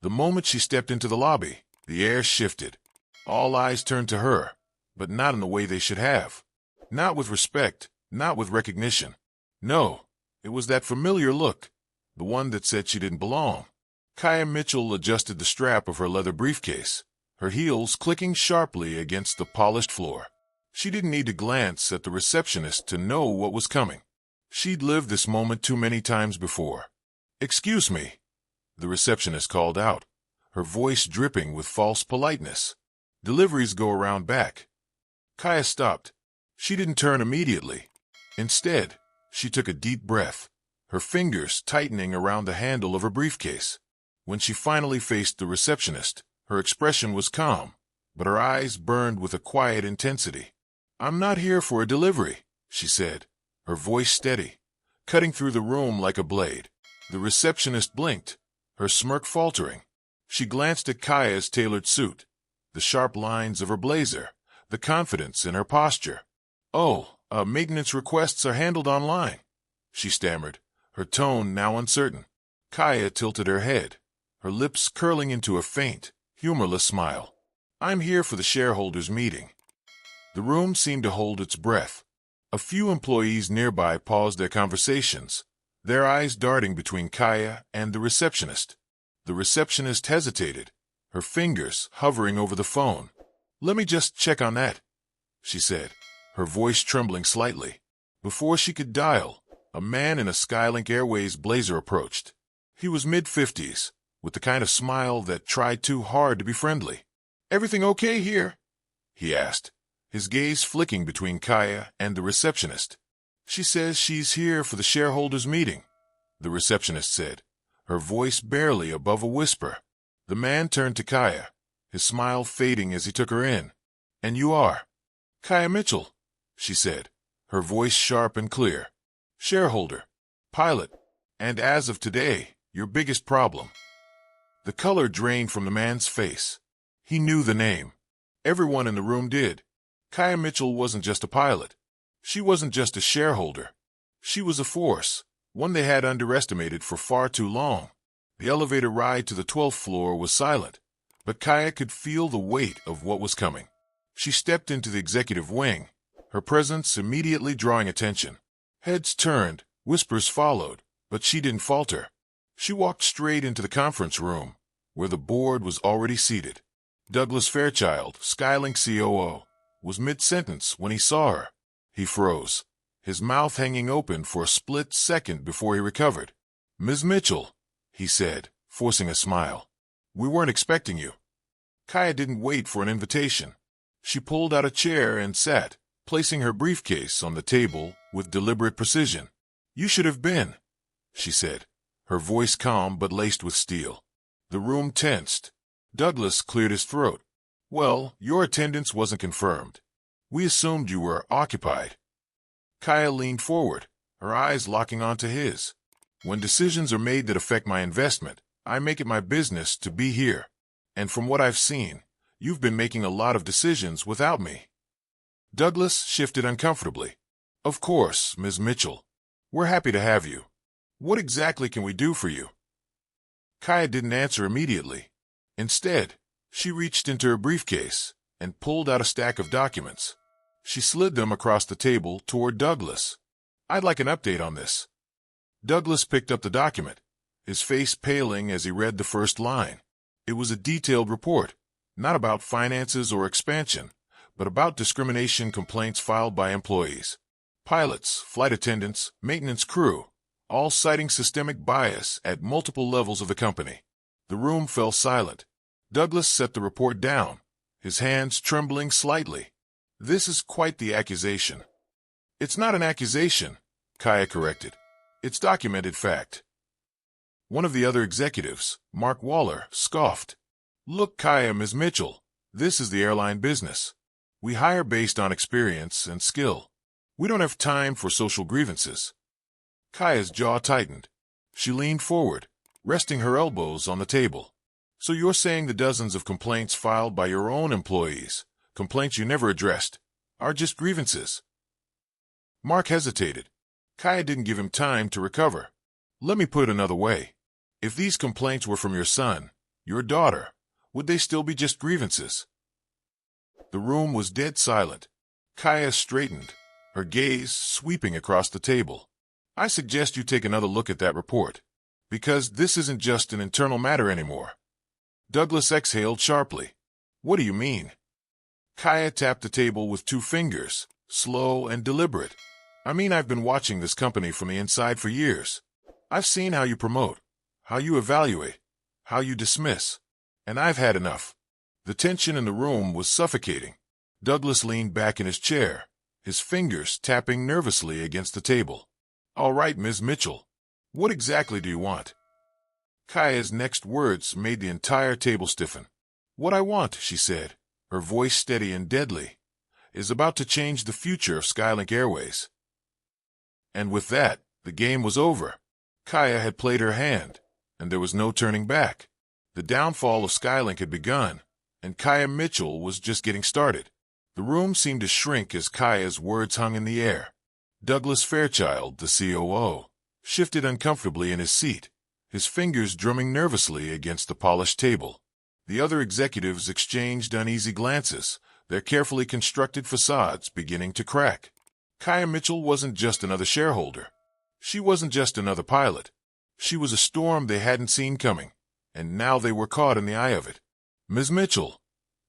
The moment she stepped into the lobby, the air shifted. All eyes turned to her, but not in the way they should have. Not with respect, not with recognition. No, it was that familiar look, the one that said she didn't belong. Kaya Mitchell adjusted the strap of her leather briefcase, her heels clicking sharply against the polished floor. She didn't need to glance at the receptionist to know what was coming. She'd lived this moment too many times before. "Excuse me," the receptionist called out, her voice dripping with false politeness. "Deliveries go around back." Kaya stopped. She didn't turn immediately. Instead, she took a deep breath, her fingers tightening around the handle of her briefcase. When she finally faced the receptionist, her expression was calm, but her eyes burned with a quiet intensity. "I'm not here for a delivery," she said, her voice steady, cutting through the room like a blade. The receptionist blinked, her smirk faltering. She glanced at Kaya's tailored suit, the sharp lines of her blazer, the confidence in her posture. "Oh, maintenance requests are handled online," she stammered, her tone now uncertain. Kaya tilted her head, her lips curling into a faint, humorless smile. "I'm here for the shareholders' meeting." The room seemed to hold its breath. A few employees nearby paused their conversations, their eyes darting between Kaya and the receptionist. The receptionist hesitated, her fingers hovering over the phone. "Let me just check on that," she said, her voice trembling slightly. Before she could dial, a man in a Skylink Airways blazer approached. He was mid-50s, with the kind of smile that tried too hard to be friendly. "Everything okay here?" he asked, his gaze flicking between Kaya and the receptionist. "She says she's here for the shareholders' meeting," the receptionist said, her voice barely above a whisper. The man turned to Kaya, his smile fading as he took her in. "And you are?" "Kaya Mitchell," she said, her voice sharp and clear. "Shareholder, pilot, and as of today, your biggest problem." The color drained from the man's face. He knew the name. Everyone in the room did. Kaya Mitchell wasn't just a pilot. She wasn't just a shareholder. She was a force, one they had underestimated for far too long. The elevator ride to the 12th floor was silent, but Kaya could feel the weight of what was coming. She stepped into the executive wing, her presence immediately drawing attention. Heads turned, whispers followed, but she didn't falter. She walked straight into the conference room, where the board was already seated. Douglas Fairchild, Skylink COO, was mid-sentence when he saw her. He froze, his mouth hanging open for a split second before he recovered. "Ms. Mitchell," he said, forcing a smile. "We weren't expecting you." Kaya didn't wait for an invitation. She pulled out a chair and sat, placing her briefcase on the table with deliberate precision. "You should have been," she said, her voice calm but laced with steel. The room tensed. Douglas cleared his throat. "Well, your attendance wasn't confirmed. We assumed you were occupied." Kaya leaned forward, her eyes locking onto his. "When decisions are made that affect my investment, I make it my business to be here. And from what I've seen, you've been making a lot of decisions without me." Douglas shifted uncomfortably. "Of course, Ms. Mitchell. We're happy to have you. What exactly can we do for you?" Kaya didn't answer immediately. Instead, she reached into her briefcase and pulled out a stack of documents. She slid them across the table toward Douglas. "I'd like an update on this." Douglas picked up the document, his face paling as he read the first line. It was a detailed report, not about finances or expansion, but about discrimination complaints filed by employees. Pilots, flight attendants, maintenance crew, all citing systemic bias at multiple levels of the company. The room fell silent. Douglas set the report down, his hands trembling slightly. "This is quite the accusation." "It's not an accusation," Kaya corrected. "It's documented fact." One of the other executives, Mark Waller, scoffed. "Look, Kaya, Ms. Mitchell, this is the airline business. We hire based on experience and skill. We don't have time for social grievances." Kaya's jaw tightened. She leaned forward, resting her elbows on the table. "So you're saying the dozens of complaints filed by your own employees, complaints you never addressed, are just grievances?" Mark hesitated. Kaya didn't give him time to recover. "Let me put it another way. If these complaints were from your son, Your daughter. Would they still be just grievances? The room was dead silent. Kaya straightened, her gaze sweeping across the table. I suggest you take another look at that report, because this isn't just an internal matter anymore. Douglas exhaled sharply. What do you mean? Kaya tapped the table with 2 fingers, slow and deliberate. I mean, I've been watching this company from the inside for years. I've seen how you promote, how you evaluate, how you dismiss, and I've had enough. The tension in the room was suffocating. Douglas leaned back in his chair, his fingers tapping nervously against the table. All right, Ms. Mitchell. What exactly do you want? Kaya's next words made the entire table stiffen. What I want, she said, her voice steady and deadly, is about to change the future of Skylink Airways. And with that, the game was over. Kaya had played her hand, and there was no turning back. The downfall of Skylink had begun, and Kaya Mitchell was just getting started. The room seemed to shrink as Kaya's words hung in the air. Douglas Fairchild, the COO, shifted uncomfortably in his seat, his fingers drumming nervously against the polished table. The other executives exchanged uneasy glances, their carefully constructed facades beginning to crack. Kaya Mitchell wasn't just another shareholder. She wasn't just another pilot. She was a storm they hadn't seen coming, and now they were caught in the eye of it. Ms. Mitchell,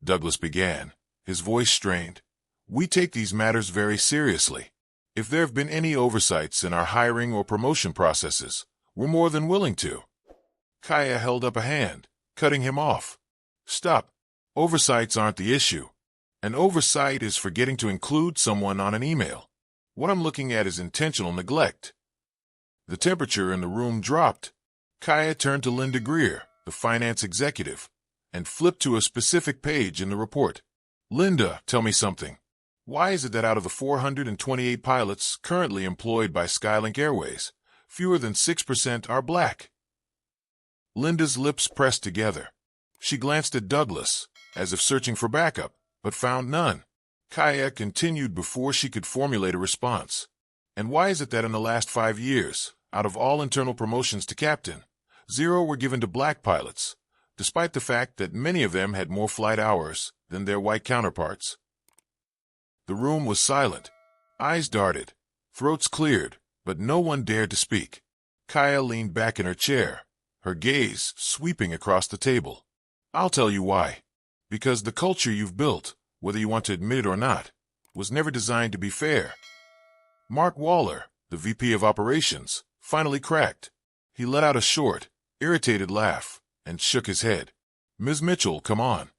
Douglas began, his voice strained, we take these matters very seriously. If there have been any oversights in our hiring or promotion processes, we're more than willing to. Kaya held up a hand, cutting him off. Stop. Oversights aren't the issue. An oversight is forgetting to include someone on an email. What I'm looking at is intentional neglect. The temperature in the room dropped. Kaya turned to Linda Greer, the finance executive, and flipped to a specific page in the report. Linda, tell me something. Why is it that out of the 428 pilots currently employed by Skylink Airways, fewer than 6% are black? Linda's lips pressed together. She glanced at Douglas, as if searching for backup, but found none. Kaya continued before she could formulate a response. And why is it that in the last 5 years, out of all internal promotions to captain, 0 were given to black pilots, despite the fact that many of them had more flight hours than their white counterparts? The room was silent. Eyes darted, throats cleared, but no one dared to speak. Kaya leaned back in her chair, her gaze sweeping across the table. I'll tell you why. Because the culture you've built, whether you want to admit it or not, was never designed to be fair. Mark Waller, the VP of Operations, finally cracked. He let out a short, irritated laugh and shook his head. Ms. Mitchell, come on.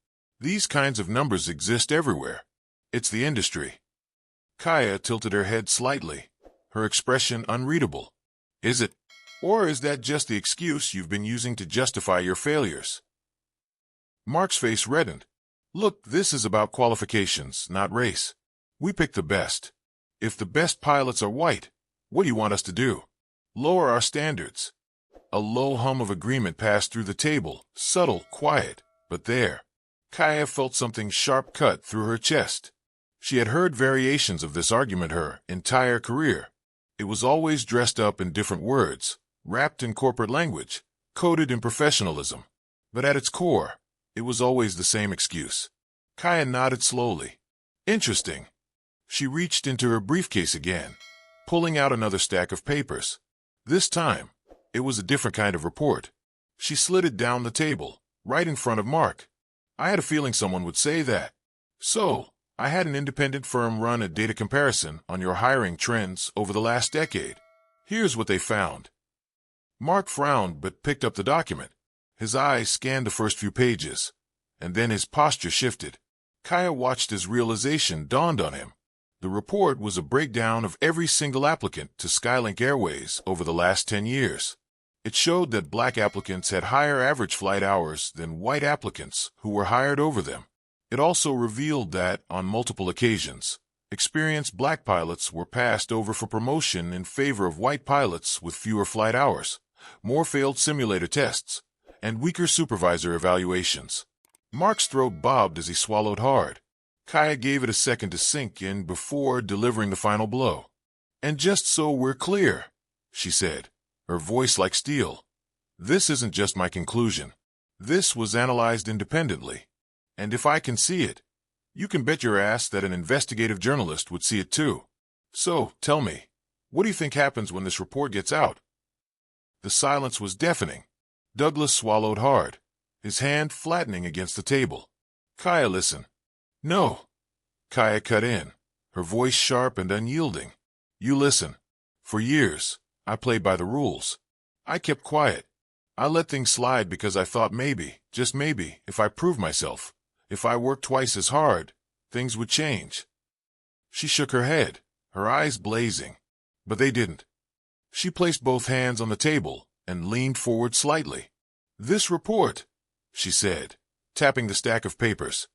These kinds of numbers exist everywhere. It's the industry. Kaya tilted her head slightly, her expression unreadable. Is it? Or is that just the excuse you've been using to justify your failures? Mark's face reddened. Look, this is about qualifications, not race. We pick the best. If the best pilots are white, what do you want us to do? Lower our standards. A low hum of agreement passed through the table, subtle, quiet, but there. Kaya felt something sharp cut through her chest. She had heard variations of this argument her entire career. It was always dressed up in different words, wrapped in corporate language, coded in professionalism. But at its core, it was always the same excuse. Kaya nodded slowly. Interesting. She reached into her briefcase again, pulling out another stack of papers. This time, it was a different kind of report. She slid it down the table, right in front of Mark. I had a feeling someone would say that. So, I had an independent firm run a data comparison on your hiring trends over the last decade. Here's what they found. Mark frowned but picked up the document. His eyes scanned the first few pages, and then his posture shifted. Kaya watched as realization dawned on him. The report was a breakdown of every single applicant to Skylink Airways over the last 10 years. It showed that black applicants had higher average flight hours than white applicants who were hired over them. It also revealed that, on multiple occasions, experienced black pilots were passed over for promotion in favor of white pilots with fewer flight hours, more failed simulator tests, and weaker supervisor evaluations. Mark's throat bobbed as he swallowed hard. Kaya gave it a second to sink in before delivering the final blow. And just so we're clear, she said, her voice like steel, this isn't just my conclusion. This was analyzed independently. And if I can see it, you can bet your ass that an investigative journalist would see it too. So, tell me, what do you think happens when this report gets out? The silence was deafening. Douglas swallowed hard, his hand flattening against the table. Kaya, listen. No. Kaya cut in, her voice sharp and unyielding. You listen. For years, I played by the rules. I kept quiet. I let things slide because I thought maybe, just maybe, if I proved myself, if I worked twice as hard, things would change. She shook her head, her eyes blazing. But they didn't. She placed both hands on the table and leaned forward slightly. This report, she said, tapping the stack of papers,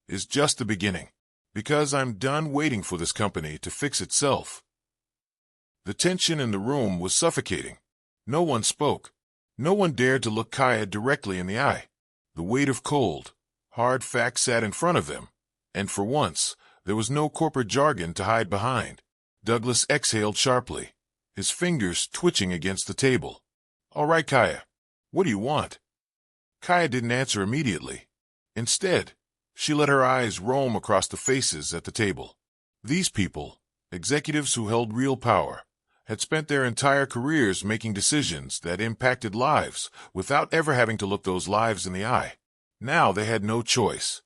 is just the beginning, because I'm done waiting for this company to fix itself. The tension in the room was suffocating. No one spoke. No one dared to look Kaya directly in the eye. The weight of cold, hard facts sat in front of them, and for once, there was no corporate jargon to hide behind. Douglas exhaled sharply, his fingers twitching against the table. All right, Kaya, what do you want? Kaya didn't answer immediately. Instead, she let her eyes roam across the faces at the table. These people, executives who held real power, had spent their entire careers making decisions that impacted lives without ever having to look those lives in the eye. Now they had no choice.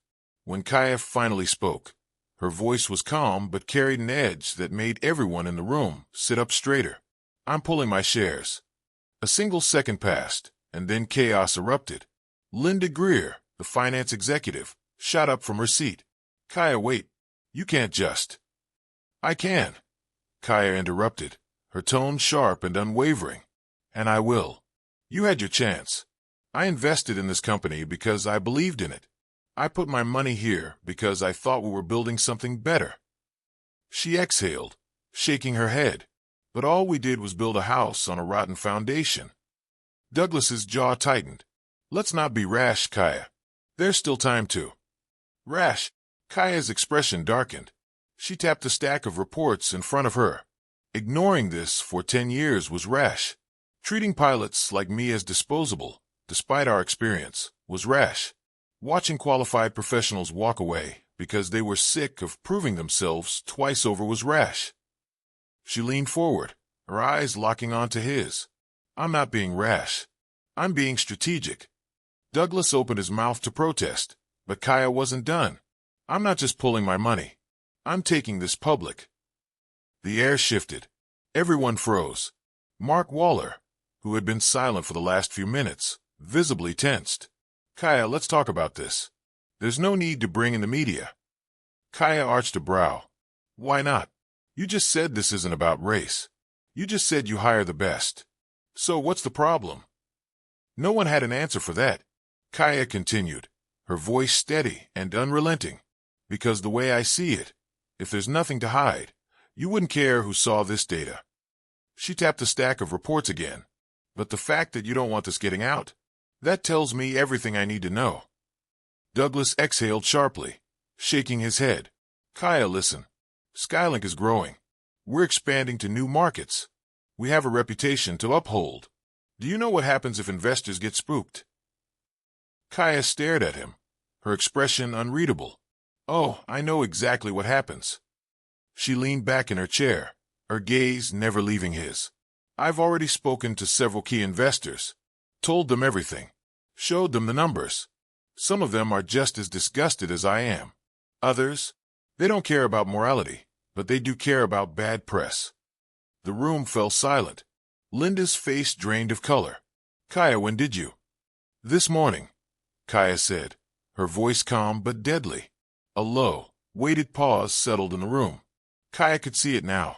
When Kaya finally spoke, her voice was calm but carried an edge that made everyone in the room sit up straighter. I'm pulling my shares. A single second passed, and then chaos erupted. Linda Greer, the finance executive, shot up from her seat. Kaya, wait. You can't just. I can. Kaya interrupted, her tone sharp and unwavering. And I will. You had your chance. I invested in this company because I believed in it. I put my money here because I thought we were building something better. She exhaled, shaking her head. But all we did was build a house on a rotten foundation. Douglas's jaw tightened. Let's not be rash, Kaya. There's still time to. Rash. Kaya's expression darkened. She tapped the stack of reports in front of her. Ignoring this for 10 years was rash. Treating pilots like me as disposable, despite our experience, was rash. Watching qualified professionals walk away because they were sick of proving themselves twice over was rash. She leaned forward, her eyes locking onto his. I'm not being rash. I'm being strategic. Douglas opened his mouth to protest, but Kaya wasn't done. I'm not just pulling my money. I'm taking this public. The air shifted. Everyone froze. Mark Waller, who had been silent for the last few minutes, visibly tensed. Kaya, let's talk about this. There's no need to bring in the media. Kaya arched a brow. Why not? You just said this isn't about race. You just said you hire the best. So what's the problem? No one had an answer for that. Kaya continued, her voice steady and unrelenting. Because the way I see it, if there's nothing to hide, you wouldn't care who saw this data. She tapped the stack of reports again. But the fact that you don't want this getting out, that tells me everything I need to know. Douglas exhaled sharply, shaking his head. Kaya, listen. Skylink is growing. We're expanding to new markets. We have a reputation to uphold. Do you know what happens if investors get spooked? Kaya stared at him, her expression unreadable. Oh, I know exactly what happens. She leaned back in her chair, her gaze never leaving his. I've already spoken to several key investors, told them everything, showed them the numbers. Some of them are just as disgusted as I am. Others, they don't care about morality, but they do care about bad press. The room fell silent. Linda's face drained of color. Kaya, when did you? This morning, Kaya said, her voice calm but deadly. A low, weighted pause settled in the room. Kaya could see it now,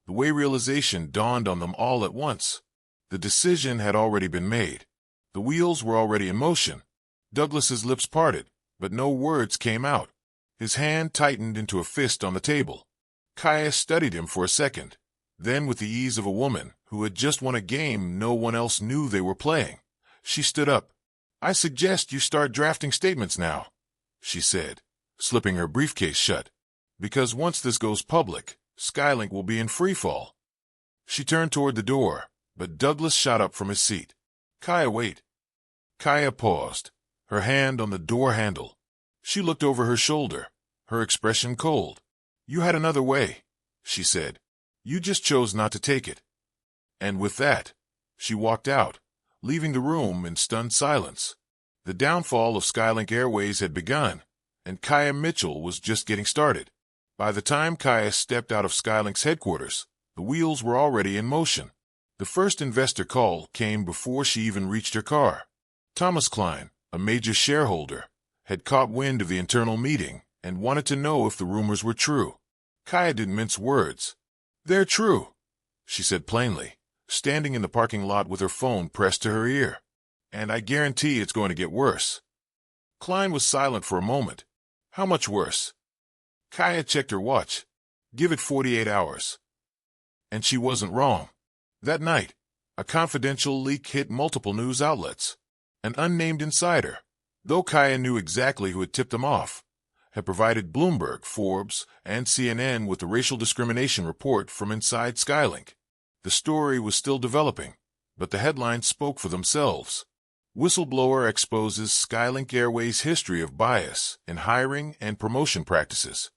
the way realization dawned on them all at once. The decision had already been made. The wheels were already in motion. Douglas's lips parted, but no words came out. His hand tightened into a fist on the table. Kaya studied him for a second. Then, with the ease of a woman who had just won a game no one else knew they were playing, she stood up. I suggest you start drafting statements now, she said, slipping her briefcase shut. Because once this goes public, Skylink will be in freefall. She turned toward the door, but Douglas shot up from his seat. Kaya, wait. Kaya paused, her hand on the door handle. She looked over her shoulder, her expression cold. "You had another way," she said. "You just chose not to take it." And with that, she walked out, leaving the room in stunned silence. The downfall of Skylink Airways had begun, and Kaya Mitchell was just getting started. By the time Kaya stepped out of Skylink's headquarters, the wheels were already in motion. The first investor call came before she even reached her car. Thomas Klein, a major shareholder, had caught wind of the internal meeting and wanted to know if the rumors were true. Kaya didn't mince words. "They're true," she said plainly, standing in the parking lot with her phone pressed to her ear. "And I guarantee it's going to get worse." Klein was silent for a moment. "How much worse?" Kaya checked her watch. "Give it 48 hours. And she wasn't wrong. That night, a confidential leak hit multiple news outlets. An unnamed insider, though Kaya knew exactly who had tipped them off, had provided Bloomberg, Forbes, and CNN with the racial discrimination report from inside Skylink. The story was still developing, but the headlines spoke for themselves. Whistleblower exposes Skylink Airways' history of bias in hiring and promotion practices.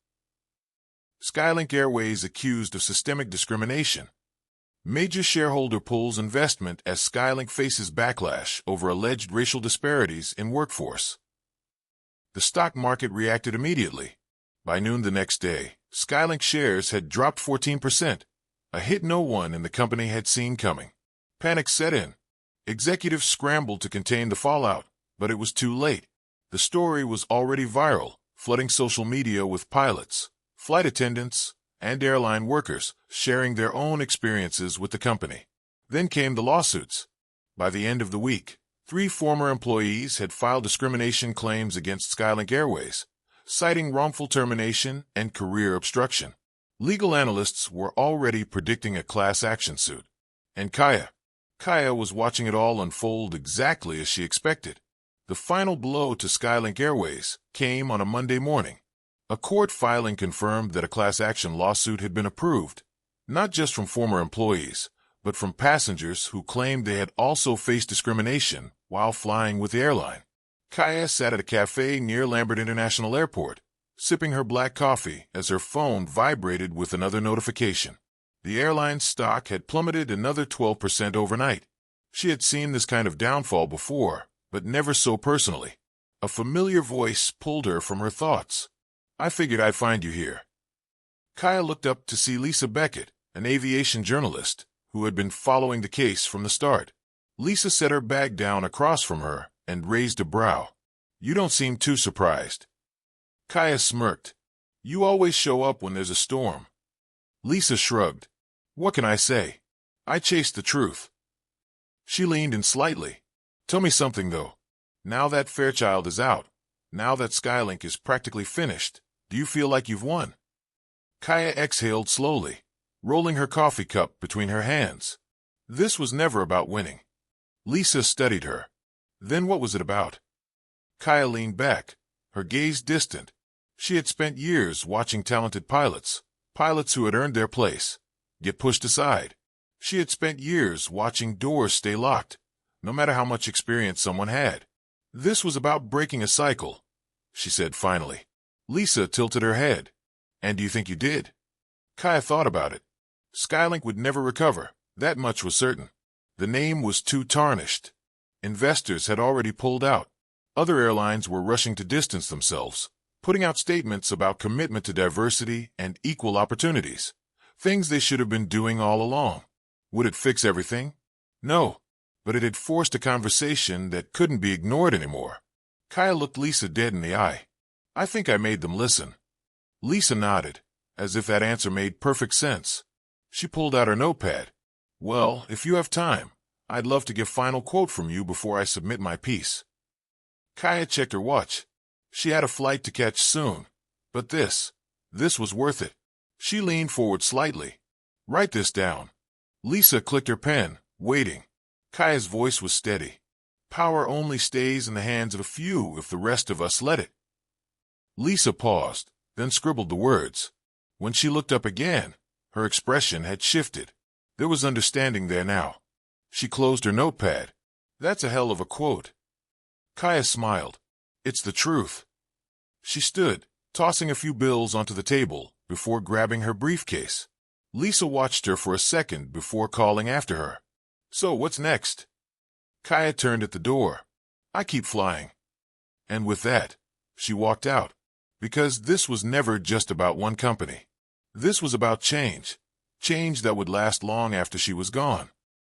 Skylink Airways accused of systemic discrimination. Major shareholder pulls investment as Skylink faces backlash over alleged racial disparities in workforce. The stock market reacted immediately. By noon the next day, Skylink shares had dropped 14%, a hit no one in the company had seen coming. Panic set in. Executives scrambled to contain the fallout, but it was too late. The story was already viral, flooding social media with pilots, flight attendants, and airline workers sharing their own experiences with the company. Then came the lawsuits. By the end of the week, 3 former employees had filed discrimination claims against Skylink Airways, citing wrongful termination and career obstruction. Legal analysts were already predicting a class action suit. And Kaya was watching it all unfold exactly as she expected. The final blow to Skylink Airways came on a Monday morning. A court filing confirmed that a class action lawsuit had been approved, not just from former employees, but from passengers who claimed they had also faced discrimination while flying with the airline. Kaya sat at a cafe near Lambert International Airport, sipping her black coffee as her phone vibrated with another notification. The airline's stock had plummeted another 12% overnight. She had seen this kind of downfall before, but never so personally. A familiar voice pulled her from her thoughts. "I figured I'd find you here." Kaya looked up to see Lisa Beckett, an aviation journalist, who had been following the case from the start. Lisa set her bag down across from her and raised a brow. "You don't seem too surprised." Kaya smirked. "You always show up when there's a storm." Lisa shrugged. "What can I say? I chased the truth." She leaned in slightly. "Tell me something, though. Now that Fairchild is out, now that Skylink is practically finished, do you feel like you've won?" Kaya exhaled slowly, rolling her coffee cup between her hands. This was never about winning. Lisa studied her. "Then what was it about?" Kaya leaned back, her gaze distant. She had spent years watching talented pilots who had earned their place, get pushed aside. She had spent years watching doors stay locked, no matter how much experience someone had. This was about breaking a cycle, she said finally. Lisa tilted her head. "And do you think you did?" Kaya thought about it. Skylink would never recover, that much was certain. The name was too tarnished. Investors had already pulled out. Other airlines were rushing to distance themselves, putting out statements about commitment to diversity and equal opportunities, things they should have been doing all along. Would it fix everything? No, but it had forced a conversation that couldn't be ignored anymore. Kaya looked Lisa dead in the eye. "I think I made them listen." Lisa nodded, as if that answer made perfect sense. She pulled out her notepad. "Well, if you have time, I'd love to get a final quote from you before I submit my piece." Kaya checked her watch. She had a flight to catch soon, but this was worth it. She leaned forward slightly. "Write this down." Lisa clicked her pen, waiting. Kaya's voice was steady. "Power only stays in the hands of a few if the rest of us let it." Lisa paused, then scribbled the words. When she looked up again, her expression had shifted. There was understanding there now. She closed her notepad. "That's a hell of a quote." Kaya smiled. It's the truth. She stood, tossing a few bills onto the table before grabbing her briefcase. Lisa watched her for a second before calling after her. So what's next? Kaya turned at the door. I keep flying. And with that, she walked out. Because this was never just about one company. This was about change. Change that would last long after she was gone.